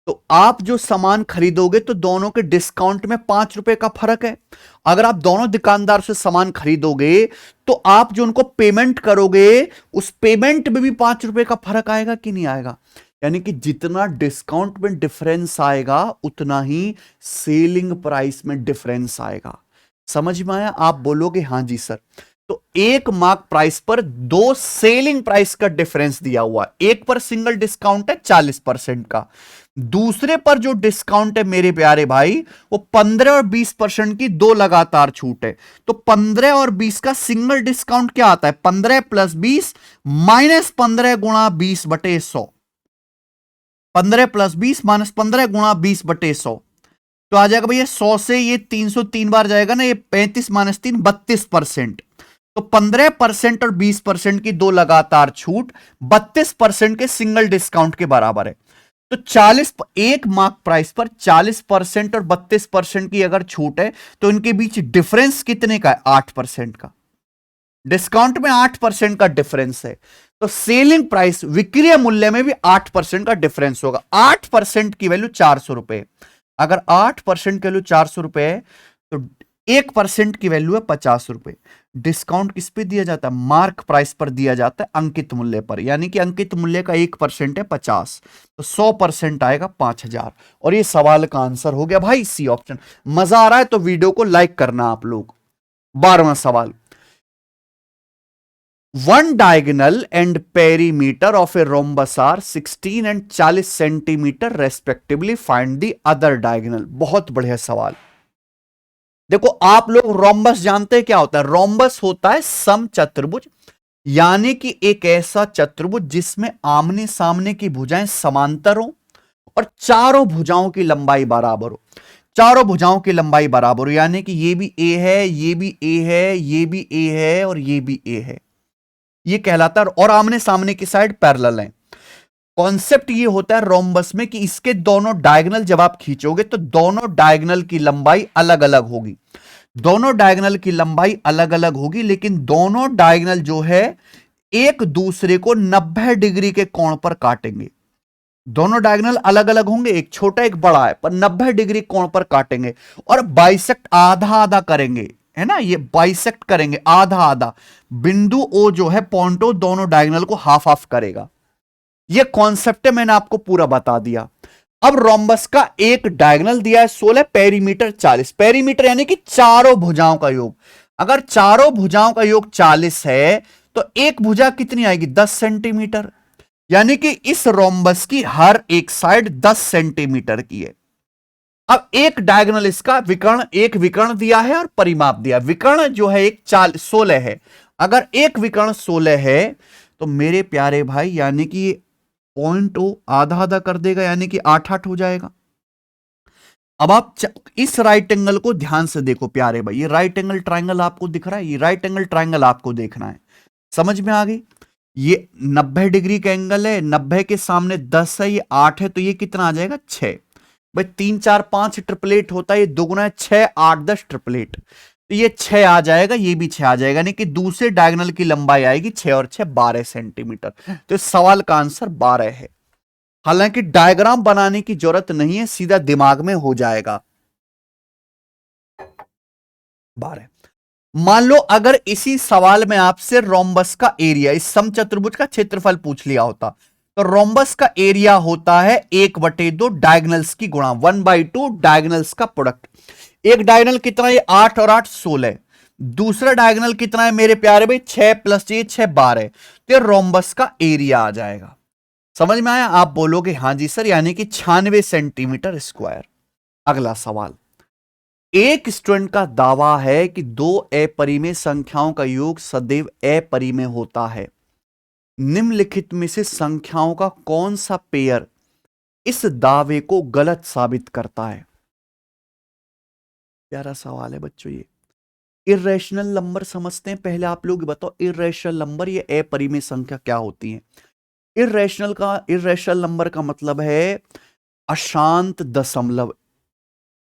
तो आप जो सामान खरीदोगे तो दोनों के डिस्काउंट में 5 रुपए का फर्क है। अगर आप दोनों दुकानदार से सामान खरीदोगे तो आप जो उनको पेमेंट करोगे उस पेमेंट में भी 5 रुपए का फर्क आएगा कि नहीं आएगा? यानी कि जितना डिस्काउंट में डिफरेंस आएगा उतना ही सेलिंग प्राइस में डिफरेंस आएगा। समझ में आया? आप बोलोगे हां जी सर। तो एक मार्क प्राइस पर दो सेलिंग प्राइस का डिफरेंस दिया हुआ है, एक पर सिंगल डिस्काउंट है 40% का, दूसरे पर जो डिस्काउंट है मेरे प्यारे भाई वो 15 और 20% की दो लगातार छूट है। तो 15 और 20 का सिंगल डिस्काउंट क्या आता है 15 प्लस 20 माइनस 15 गुणा 20 बटे 100, 15 प्लस 20 माइनस 15 गुणा 20 बटे 100, तो आ जाएगा भैया 100 से ये 303 बार जाएगा ना, ये 35 माइनस 3 32%। तो 15% और 20% की दो लगातार छूट 32% के सिंगल डिस्काउंट के बराबर है। तो 40 एक मार्क प्राइस पर 40% और 32% की अगर छूट है तो इनके बीच डिफरेंस कितने का है 8% का। डिस्काउंट में 8% का डिफरेंस है तो सेलिंग प्राइस विक्रय मूल्य में भी 8% का डिफरेंस होगा। 8% की वैल्यू 400 रुपए, अगर 8% की वैल्यू 400 रुपए है तो 1% की वैल्यू है 50 रुपए। डिस्काउंट किस पे दिया जाता है? मार्क प्राइस पर दिया जाता है, अंकित मूल्य पर, यानी कि अंकित मूल्य का 1% है 50, तो 100% आएगा 5000। और ये सवाल का आंसर हो गया भाई सी ऑप्शन। मजा आ रहा है तो वीडियो को लाइक करना आप लोग। 12वां सवाल, one diagonal and perimeter of a rhombus are 16 and 40 centimetre respectively, find the other diagonal. बहुत बढ़िया सवाल। देखो आप लोग रोम्बस जानते हैं क्या होता है? रोम्बस होता है समचतुर्भुज, यानी कि एक ऐसा चतुर्भुज जिसमें आमने सामने की भुजाएं समांतर हो और चारों भुजाओं की लंबाई बराबर हो। चारों भुजाओं की लंबाई बराबर हो यानी कि ये भी ए है, ये भी ए है, ये भी ए है और ये भी ए है, ये कहलाता है। और आमने सामने की साइड पैरेलल है। कॉन्सेप्ट ये होता है रोम्बस में कि इसके दोनों डायगोनल जब आप खींचोगे तो दोनों डायगोनल की लंबाई अलग अलग होगी, दोनों डायगोनल की लंबाई अलग अलग होगी, लेकिन दोनों डायगोनल जो है एक दूसरे को 90 डिग्री के कोण पर काटेंगे। दोनों डायगोनल अलग अलग होंगे, एक छोटा एक बड़ा है, पर 90 डिग्री कोण पर काटेंगे और बाइसेक्ट आधा आधा करेंगे, है ना, ये बाइसेक्ट करेंगे आधा आधा। बिंदु ओ जो है पॉइंट ओ दोनों डायगोनल को हाफ हाफ करेगा। ये कॉन्सेप्ट है, मैंने आपको पूरा बता दिया। अब रोम्बस का एक डायगोनल दिया है 16, पेरीमीटर 40, पेरीमीटर यानी कि चारों भुजाओं का योग। अगर चारों भुजाओं का योग 40 है तो एक भुजा कितनी आएगी 10 सेंटीमीटर, यानी कि इस रोम्बस की हर एक साइड 10 सेंटीमीटर की है। अब एक डायगोनल इसका विकर्ण, एक विकर्ण दिया है और परिमाप दिया। विकर्ण जो है एक 16 है, अगर एक विकर्ण 16 है तो मेरे प्यारे भाई यानी कि पॉइंट ओ आधा आधा कर देगा, यानी कि 8 हो जाएगा। अब आप इस राइट एंगल को ध्यान से देखो प्यारे भाई, ये राइट एंगल ट्रायंगल आपको दिख रहा है, ये राइट एंगल ट्रायंगल आपको देखना है। समझ में आ गई? ये 90 डिग्री का एंगल है, 90 के सामने 10 है, ये 8 है, तो ये कितना आ जाएगा 6। भाई 3 4 5 ट्रिपलेट होता है, ये दुगुना है 6 8 10 ट्रिपलेट, तो ये 6 आ जाएगा, ये भी 6 आ जाएगा, यानी कि दूसरे डायगोनल की लंबाई आएगी 6 और 6 12 सेंटीमीटर। तो इस सवाल का आंसर 12 है। हालांकि डायग्राम बनाने की जरूरत नहीं है, सीधा दिमाग में हो जाएगा 12। मान लो अगर इसी सवाल में आपसे रोम्बस का एरिया, इस समचतुर्भुज का क्षेत्रफल पूछ लिया होता, तो रोम्बस का एरिया होता है 1/2 डायगोनल्स की गुणा, 1/2 डायगोनल्स का प्रोडक्ट। एक डायगोनल कितना है, 8 और 8 16। दूसरा डायगोनल कितना है मेरे प्यारे भाई, 6 + ये 6 12। तो रोम्बस का एरिया आ जाएगा। समझ में आया? आप बोलोगे हां जी सर, यानी कि 96 सेंटीमीटर स्क्वायर। अगला सवाल, एक स्टूडेंट का दावा है कि दो अपरिमेय संख्याओं का योग सदैव अपरिमेय होता है। निम्नलिखित में से संख्याओं का कौन सा पेयर इस दावे को गलत साबित करता है? प्यारा सवाल है बच्चों ये। इर्रेशनल नंबर समझते हैं पहले, आप लोग बताओ इर्रेशनल नंबर, ये अपरिमेय संख्या क्या होती है? इर्रेशनल नंबर का मतलब है अशांत दशमलव।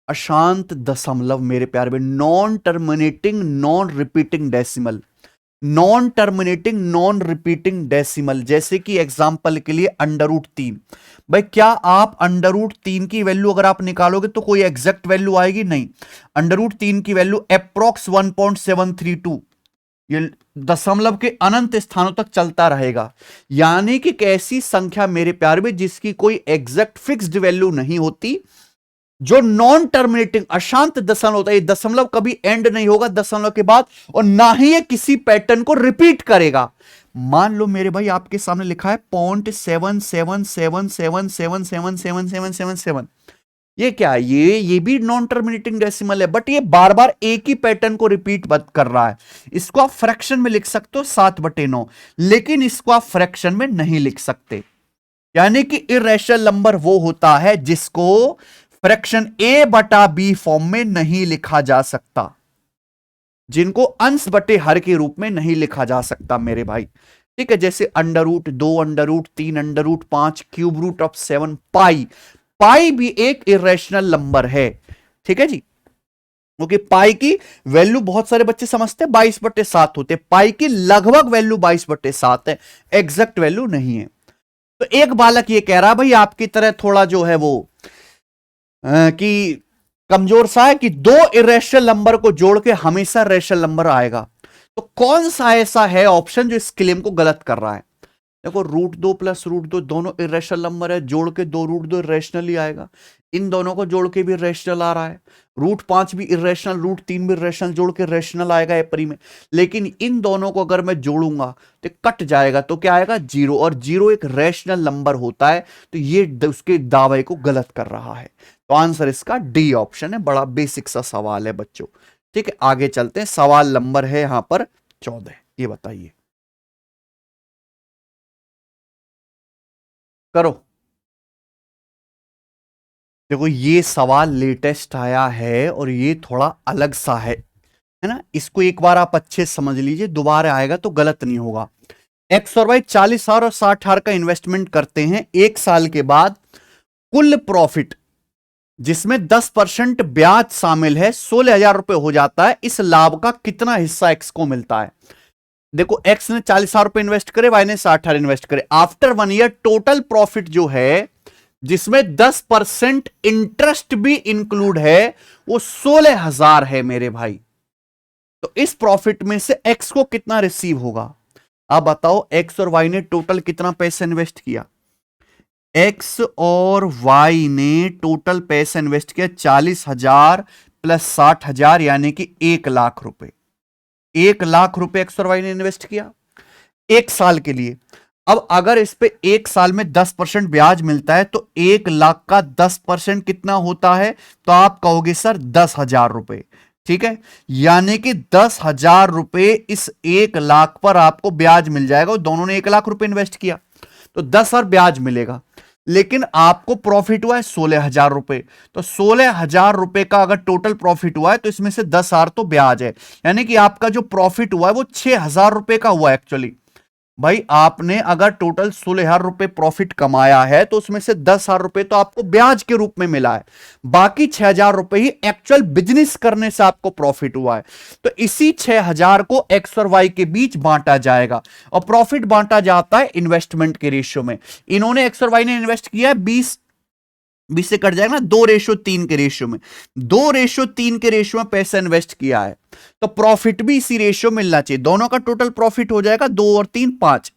अशांत दशमलव मेरे प्यारे में, non terminating non repeating decimal. Non terminating non repeating decimal, जैसे कि एग्जांपल के लिए √3। भाई क्या आप √3 की वैल्यू अगर आप निकालोगे तो कोई एग्जैक्ट वैल्यू आएगी? नहीं। √3 की वैल्यू अप्रोक्स 1.732, ये दशमलव के अनंत स्थानों तक चलता रहेगा। यानी कि एक ऐसी संख्या मेरे प्यारे में जिसकी कोई एग्जैक्ट फिक्स्ड वैल्यू नहीं होती, जो नॉन टर्मिनेटिंग अशांत दशमलव होता है, ये दशमलव कभी एंड नहीं होगा दशमलव के बाद, और ना ही ये किसी पैटर्न को रिपीट करेगा। मान लो मेरे भाई आपके सामने लिखा है 0.7777777777, ये क्या है? ये भी नॉन टर्मिनेटिंग डेसिमल है, बट ये बार बार एक ही पैटर्न को रिपीट कर रहा है। इसको आप फ्रैक्शन में लिख सकते हो 7/9, लेकिन इसको आप फ्रैक्शन में नहीं लिख सकते। यानी कि इर्रेशनल नंबर वो होता है जिसको फ्रैक्शन a/b फॉर्म में नहीं लिखा जा सकता, जिनको अंश बटे हर के रूप में नहीं लिखा जा सकता मेरे भाई। ठीक है, जैसे √2, √3, √5, √7, पाई। पाई भी एक इर्रेशनल नंबर है। ठीक है जी, क्योंकि पाई की वैल्यू बहुत सारे बच्चे समझते हैं 22/7 होते, पाई की लगभग वैल्यू 22/7 है, एग्जैक्ट वैल्यू नहीं है। तो एक बालक ये कह रहा भाई आपकी तरह थोड़ा जो है वो कि कमजोर सा है कि दो इरेशनल नंबर को जोड़ के हमेशा रेशनल नंबर आएगा। तो कौन सा ऐसा है ऑप्शन जो इस क्लेम को गलत कर रहा है? देखो √2 + √2 दोनों इरेशनल नंबर है, जोड़ के 2 √2 इरेशनल ही आएगा। इन दोनों को जोड़ के भी इरेशनल आ रहा है, √5 भी इरेशनल, √3 भी इरेशनल, जोड़ के रेशनल आएगा एपरी में। लेकिन इन दोनों को अगर मैं जोड़ूंगा तो कट जाएगा, तो क्या आएगा? 0, और 0 एक रेशनल नंबर होता है, तो ये उसके दावे को गलत कर रहा है। तो आंसर इसका डी ऑप्शन है। बड़ा बेसिक सा सवाल है बच्चों। ठीक है, आगे चलते हैं। सवाल नंबर है यहां पर 14, ये बताइए, करो। देखो ये सवाल लेटेस्ट आया है और ये थोड़ा अलग सा है ना? इसको एक बार आप अच्छे समझ लीजिए, दोबारा आएगा तो गलत नहीं होगा। एक्स और वाई 40,000 और 60,000 का इन्वेस्टमेंट करते हैं। एक साल के बाद कुल प्रॉफिट जिसमें 10% ब्याज शामिल है 16,000 रुपए हो जाता है। इस लाभ का कितना हिस्सा एक्स को मिलता है? देखो एक्स ने 40,000 रुपए इन्वेस्ट करे, वाई ने 60,000 इन्वेस्ट करे। आफ्टर 1 ईयर टोटल प्रॉफिट जो है जिसमें 10% इंटरेस्ट भी इंक्लूड है, वो 16,000 है मेरे भाई। तो इस प्रॉफिट में से एक्स को कितना रिसीव होगा? आप बताओ, एक्स और वाई ने टोटल कितना पैसा इन्वेस्ट किया? एक्स और वाई ने टोटल पैसा इन्वेस्ट किया 40,000 + 60,000, यानी कि 1,00,000 रुपए। 1,00,000 रुपए एक्स और वाई ने इन्वेस्ट किया एक साल के लिए। अब अगर इस पे एक साल में 10% ब्याज मिलता है तो 1,00,000 का 10% कितना होता है? तो आप कहोगे सर 10,000 रुपए। ठीक है, यानी कि 10,000 रुपए इस 1,00,000 पर आपको ब्याज मिल जाएगा। दोनों ने 1,00,000 रुपए इन्वेस्ट किया तो 10,000 ब्याज मिलेगा, लेकिन आपको प्रॉफिट हुआ है 16,000 रुपए। तो 16,000 रुपए का अगर टोटल प्रॉफिट हुआ है तो इसमें से 10,000 तो ब्याज है, यानी कि आपका जो प्रॉफिट हुआ है वो 6,000 रुपए का हुआ एक्चुअली। भाई आपने अगर टोटल 16,000 रुपए प्रॉफिट कमाया है तो उसमें से 10,000 रुपए तो आपको ब्याज के रूप में मिला है, बाकी 6,000 रुपए ही एक्चुअल बिजनेस करने से आपको प्रॉफिट हुआ है। तो इसी 6,000 को एक्स और वाई के बीच बांटा जाएगा, और प्रॉफिट बांटा जाता है इन्वेस्टमेंट के रेशियो में। इन्होंने एक्स और वाई ने इन्वेस्ट किया है 20 से कट जाएगा ना 2:3 के रेशियो में, 2:3 के रेशियो में पैसा इन्वेस्ट किया है, तो प्रॉफिट भी इसी रेशियो मिलना चाहिए। दोनों का टोटल प्रॉफिट हो जाएगा 2 और 3 5।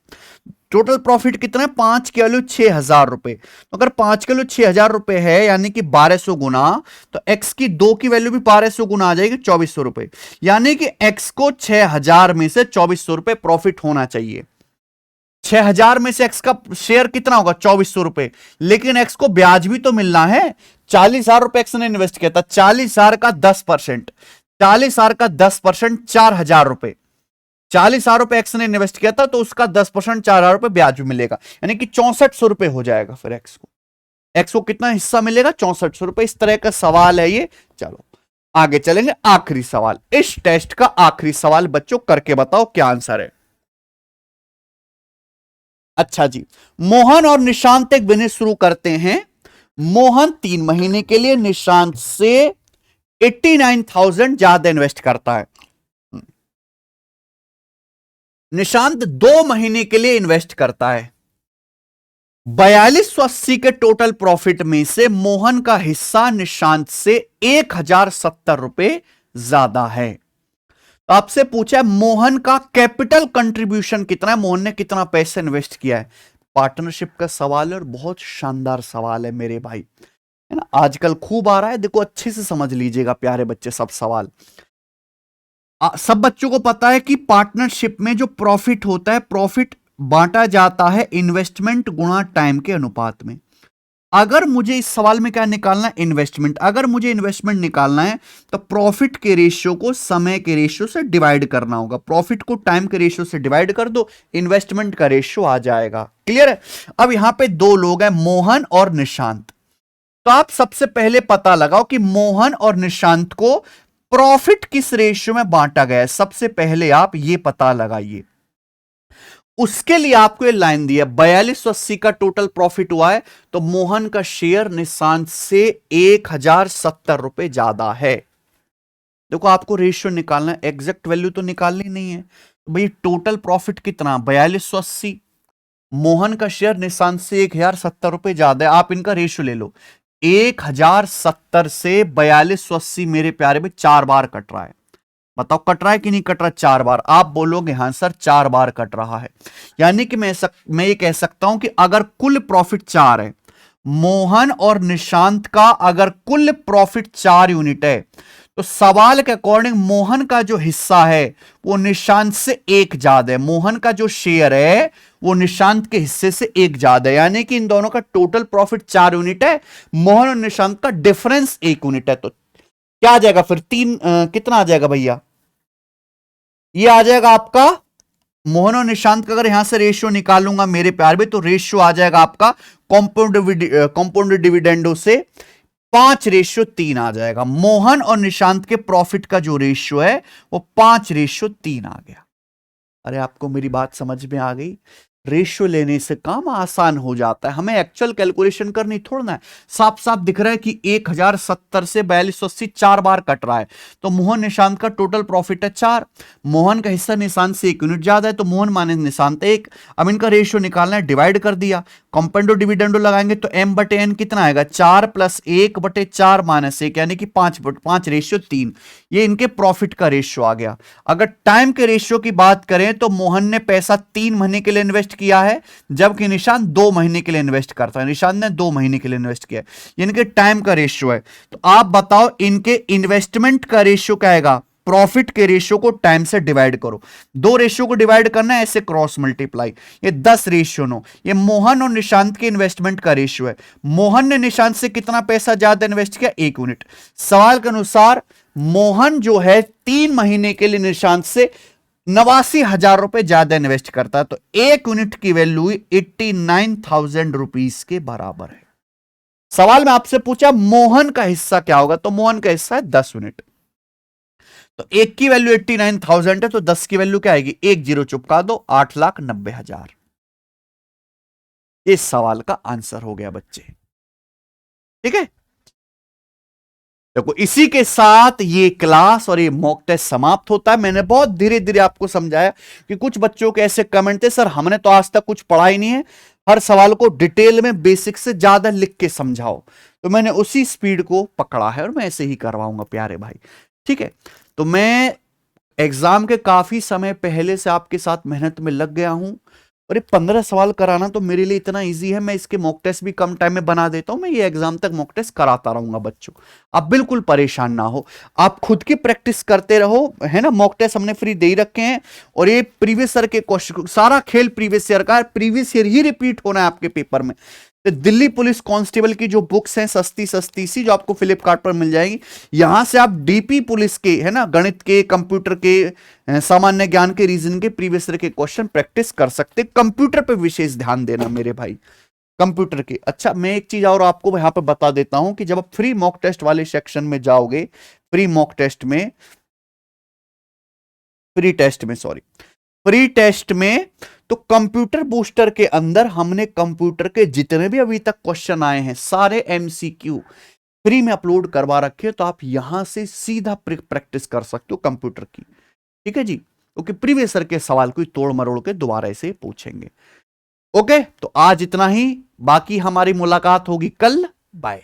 टोटल प्रॉफिट कितना है? 5 की वैल्यू 6,000 रुपए। तो अगर 5 की वैल्यू 6,000 रुपए है यानी कि 1200 गुना, तो एक्स की 2 की वैल्यू भी 1200 गुना आ जाएगी 2400 रुपए, यानी कि एक्स को 6,000 में से 2400 रुपए प्रॉफिट होना चाहिए। 6,000 में से एक्स का शेयर कितना होगा? 2400 रुपए, लेकिन एक्स को ब्याज भी तो मिलना है। 40,000 रुपए एक्स ने इन्वेस्ट किया था, 40,000 का 10%, 40,000 का 10% 4,000 रुपए, 40,000 रुपए एक्स ने इन्वेस्ट किया था तो उसका 10% 4,000 रुपए ब्याज भी मिलेगा, यानी कि 6400 रुपए हो जाएगा। फिर एक्स को कितना हिस्सा मिलेगा? 6400 रुपए। इस तरह का सवाल है ये। चलो आगे चलेंगे। आखिरी सवाल, इस टेस्ट का आखिरी सवाल बच्चों, करके बताओ क्या आंसर है। अच्छा जी, मोहन और निशांत एक बिजनेस शुरू करते हैं। मोहन 3 महीने के लिए निशांत से 89,000 ज्यादा इन्वेस्ट करता है। निशांत 2 महीने के लिए इन्वेस्ट करता है। 4280 के टोटल प्रॉफिट में से मोहन का हिस्सा निशांत से 1,070 रुपए ज्यादा है। तो आपसे पूछा है मोहन का कैपिटल कंट्रीब्यूशन कितना है, मोहन ने कितना पैसा इन्वेस्ट किया है। पार्टनरशिप का सवाल है और बहुत शानदार सवाल है मेरे भाई, है ना, आजकल खूब आ रहा है। देखो अच्छे से समझ लीजिएगा प्यारे बच्चे सब सवाल। सब बच्चों को पता है कि पार्टनरशिप में जो प्रॉफिट होता है, प्रॉफिट बांटा जाता है इन्वेस्टमेंट गुणा टाइम के अनुपात में। अगर मुझे इस सवाल में क्या निकालना है? इन्वेस्टमेंट। अगर मुझे इन्वेस्टमेंट निकालना है तो प्रॉफिट के रेशियो को समय के रेशियो से डिवाइड करना होगा। प्रॉफिट को टाइम के रेशियो से डिवाइड कर दो, इन्वेस्टमेंट का रेशियो आ जाएगा। क्लियर है? अब यहां पे 2 लोग हैं, मोहन और निशांत। तो आप सबसे पहले पता लगाओ कि मोहन और निशांत को प्रॉफिट किस रेशियो में बांटा गया है। सबसे पहले आप ये पता लगाइए। उसके लिए आपको ये लाइन दी है, 4280 का टोटल प्रॉफिट हुआ है तो मोहन का शेयर निशांत से 1,070 रुपए ज्यादा है। देखो आपको रेशियो निकालना है, एग्जैक्ट वैल्यू तो निकालनी नहीं है। तो भाई टोटल प्रॉफिट कितना? 4280, मोहन का शेयर निशांत से 1,070 रुपए ज्यादा है। आप इनका रेशियो ले लो, 1,070 से 4280 मेरे प्यारे में 4 बार कट रहा है। बताओ कट रहा है कि नहीं कट रहा? 4 बार। आप बोलोगे हाँ सर 4 बार कट रहा है, यानी कि मैं ये कह सकता हूं कि अगर कुल प्रॉफिट 4 है, मोहन और निशांत का अगर कुल प्रॉफिट 4 यूनिट है, तो सवाल के अकॉर्डिंग मोहन का जो हिस्सा है वो निशांत से 1 ज्यादा है। मोहन का जो शेयर है वो निशांत के हिस्से से 1 ज्यादा है, यानी कि इन दोनों का टोटल प्रॉफिट 4 यूनिट है, मोहन और निशांत का डिफरेंस 1 यूनिट है। तो क्या आ जाएगा फिर? 3 कितना आ जाएगा भैया? ये आ जाएगा आपका मोहन और निशांत का अगर यहां से रेशियो निकालूंगा मेरे प्यार में, तो रेशियो आ जाएगा आपका कंपाउंड डिविडेंडो से 5:3 आ जाएगा। मोहन और निशांत के प्रॉफिट का जो रेशियो है वो 5:3 आ गया। अरे आपको मेरी बात समझ में आ गई? रेशियो लेने से काम आसान हो जाता है, हमें एक्चुअल कैलकुलेशन करनी थोड़ा ना है। साफ साफ दिख रहा है कि 1,070 से 4280 4 बार कट रहा है, तो मोहन निशांत का टोटल प्रॉफिट है 4, मोहन का हिस्सा निशांत से 1 यूनिट ज्यादा है, तो मोहन माने निशांत 1। अब इनका रेशियो निकालना है, डिवाइड कर दिया, कंपेंडो डिविडेंडो लगाएंगे तो m/n कितना आएगा? 4 + 1/4 - 1, यानी कि 5:3। ये इनके प्रॉफिट का रेशियो आ गया। अगर टाइम के रेशियो की बात करें तो मोहन ने पैसा 3 महीने के लिए इन्वेस्ट किया है, जबकि निशांत 2 महीने के लिए इन्वेस्ट करता है। निशांत ने 2 महीने के लिए इन्वेस्ट किया है, इनके टाइम का रेशियो है। तो आप बताओ इनके इन्वेस्टमेंट का रेशियो क्या आएगा? प्रॉफिट के रेशियो को टाइम से डिवाइड करो, 2 रेशियो को डिवाइड करना है, ऐसे क्रॉस मल्टीप्लाई, ये 10:9। ये मोहन और निशांत के इन्वेस्टमेंट का रेशियो है। मोहन ने निशांत से कितना पैसा ज्यादा इन्वेस्ट किया? 1 यूनिट। सवाल के अनुसार मोहन जो है 3 महीने के लिए निशांत से 89,000 रुपए ज्यादा इन्वेस्ट करता है, तो 1 यूनिट की वैल्यू 89,000 रुपीज के बराबर है। सवाल में आपसे पूछा मोहन का हिस्सा क्या होगा, तो मोहन का हिस्सा है 10 यूनिट। तो एक की वैल्यू 89,000 है, तो 10 की वैल्यू क्या आएगी, एक जीरो चुपका दो, 8,90,000। इस सवाल का आंसर हो गया बच्चे। ठीक है, देखो इसी के साथ ये क्लास और ये मॉक टेस्ट समाप्त होता है। मैंने बहुत धीरे धीरे आपको समझाया कि कुछ बच्चों के ऐसे कमेंट थे, सर हमने तो आज तक कुछ पढ़ा ही नहीं है, हर सवाल को डिटेल में बेसिक से ज्यादा लिख के समझाओ। तो मैंने उसी स्पीड को पकड़ा है और मैं ऐसे ही करवाऊंगा प्यारे भाई। ठीक है, तो मैं एग्जाम के काफी समय पहले से आपके साथ मेहनत में लग गया हूं, और ये 15 सवाल कराना तो मेरे लिए इतना इजी है, मैं इसके मॉक टेस्ट भी कम टाइम में बना देता हूं। मैं ये एग्जाम तक मॉक टेस्ट कराता रहूंगा बच्चों, आप बिल्कुल परेशान ना हो, आप खुद की प्रैक्टिस करते रहो, है ना। मॉक टेस्ट हमने फ्री दे ही रखे हैं, और ये प्रीवियस ईयर के क्वेश्चन, सारा खेल प्रीवियस ईयर का है, प्रीवियस ईयर ही रिपीट होना है आपके पेपर में। तो दिल्ली पुलिस कांस्टेबल की जो बुक्स हैं सस्ती सस्ती सी, जो आपको फ्लिपकार्ट पर मिल जाएगी, यहां से आप डीपी पुलिस के, है ना, गणित के, कंप्यूटर के, सामान्य ज्ञान के, रीजनिंग के प्रीवियस ईयर के क्वेश्चन प्रैक्टिस कर सकते। कंप्यूटर पे विशेष ध्यान देना मेरे भाई, कंप्यूटर के। अच्छा, मैं एक चीज और आपको यहां पे बता देता हूं कि जब आप फ्री मॉक टेस्ट वाले सेक्शन में जाओगे, फ्री मॉक टेस्ट में, फ्री टेस्ट में, सॉरी, फ्री टेस्ट में, तो कंप्यूटर बूस्टर के अंदर हमने कंप्यूटर के जितने भी अभी तक क्वेश्चन आए हैं सारे एमसीक्यू फ्री में अपलोड करवा रखे, तो आप यहां से सीधा प्रैक्टिस कर सकते हो कंप्यूटर की। ठीक है जी, क्योंकि प्रीवियस ईयर के सवाल को तोड़ मरोड़ के दोबारा से पूछेंगे। ओके, तो आज इतना ही, बाकी हमारी मुलाकात होगी कल। बाय।